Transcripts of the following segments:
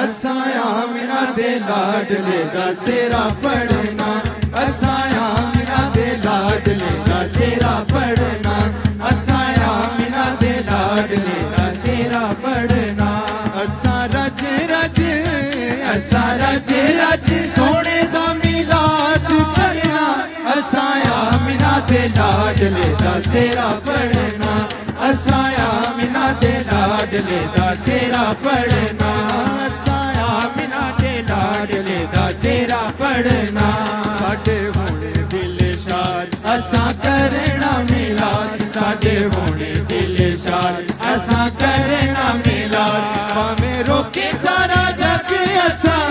असां आमिना दे लाडले दा सेरा फड़ना, असां आमिना दे लाडले दा सेरा फड़ना, असां आमिना दे लाडले दा सेरा फड़ना। असां रज रज सोने दा मिलाद करना, असां आमिना दे लाडले दा सेरा फड़ना, असां आमिना दे लाडले दा सेरा फड़ना, असां आमिना दे लाडले दा सेरा फड़ना। साडे होने दिल शाद असां करना मिलाद, साडे होने दिल शाद असां करना मिलाद। भावें रोके सारा जग असां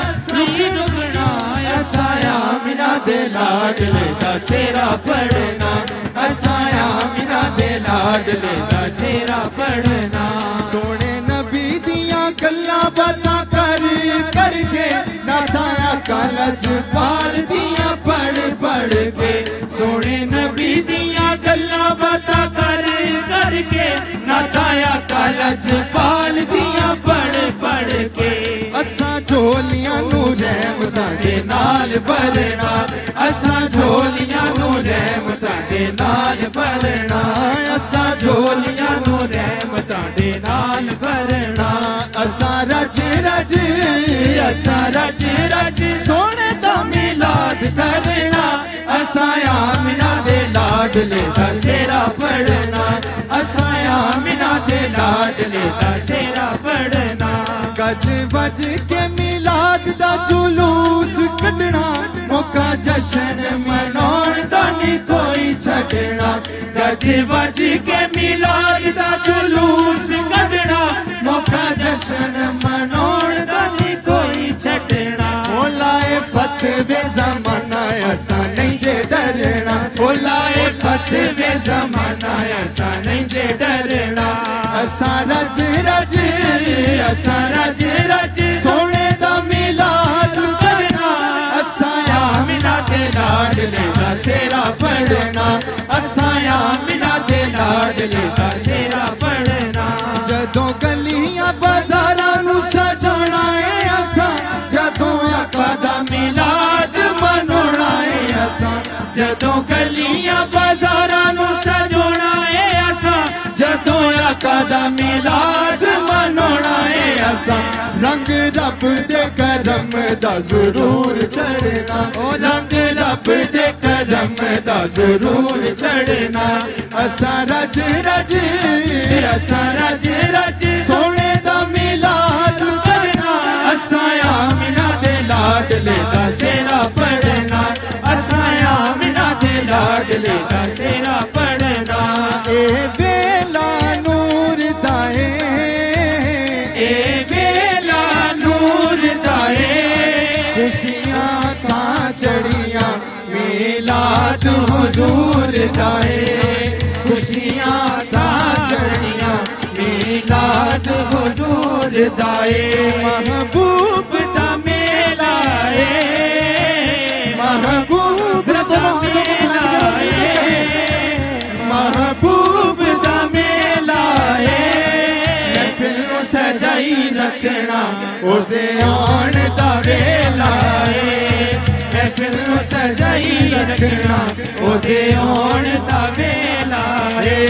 रुकना, असां आमिना दे लाडले दा सेरा फड़ना, असां आमिना दे लाडले दा सेरा फड़ना। सोने नबी दियां गल्लां बातां कर करके, नाथाया कालज पाल दियां पढ़ पढ़ के, सोने नबी दियां गल्लां बातां कर करके, नाथाया कालज पाल दियां पढ़ पढ़ के। असां झोलियां नू रहमतां दे नाल भरना, असां झोलियां नू रहमतां दे नाल भरना, असां झोलियां नू रहमतां दे नाल भरना। असां रज रज सोने दा मिलाद करना, असां आमिना दे लाडले दा सेरा फड़ना, असां आमिना दे लाडले दा सेरा फड़ना। गज बज के मिलाद दा जुलूस कढना, मौका जशन मनाउण दा नहीं कोई छड़ना। गज बज के मिलाद दा जुलूस कढना, मौका जशन मनाउण दा नहीं कोई छड़ना। ओलाए फतवे ज़माना असां नहीं जे डरना, ओलाए फतवे ज़माना असां नहीं जे डरना। असां रज रज सोने दा मिलाद करना, असां आमिना दे लाडले दा सेरा फड़ना, असां आमिना दे लाडले दा सेरा फड़ना। जदों गलियां बाजारां नू सजाना है असां, जदों आका दा मिलाद मनाउणा है असां, जदों गलियां बाजारां नू सजाना है असां, जदों आका दा मिलाद मनाउणा है असां। रंग रब दे करम दा जरूर चढ़ना, रंग रब दे करम दा जरूर चढ़ना। असां रज रज सोने दा मिलाद करना, असां आमिना दे लाडले दा सेरा फड़ना, असां आमिना दे लाडले दा सेरा फड़ना। ए बेला नूर दा ए बेला नूर दा खुशियां तां चढ़ियां मिलाद हुजूर दा, खुशियां तां चढ़ियां मिलाद हुजूर दा। महबूब दा मेला है, महबूब दा मेला है, महबूब दा मेला है। महफिल नूं सजाई रखना ओदे आउण दा वेला है, महफिल नूं सजाई रखना ओदे आउण दा वेला है।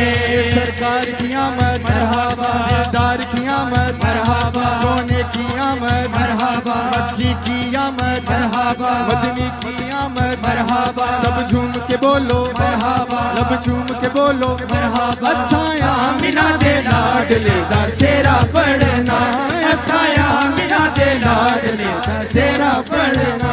सरकार की आमद मरहबा, दिलदार की आमद मरहबा, सोने की आमद मरहबा, मक्की की आमद मरहबा, मदनी की आमद मरहबा। सब झूम के बोलो मरहबा, लब झूम के बोलो मरहबा। असां आमिना दे लाडले दा सेरा फड़ना, असां आमिना दे लाडले दा सेरा फड़ना।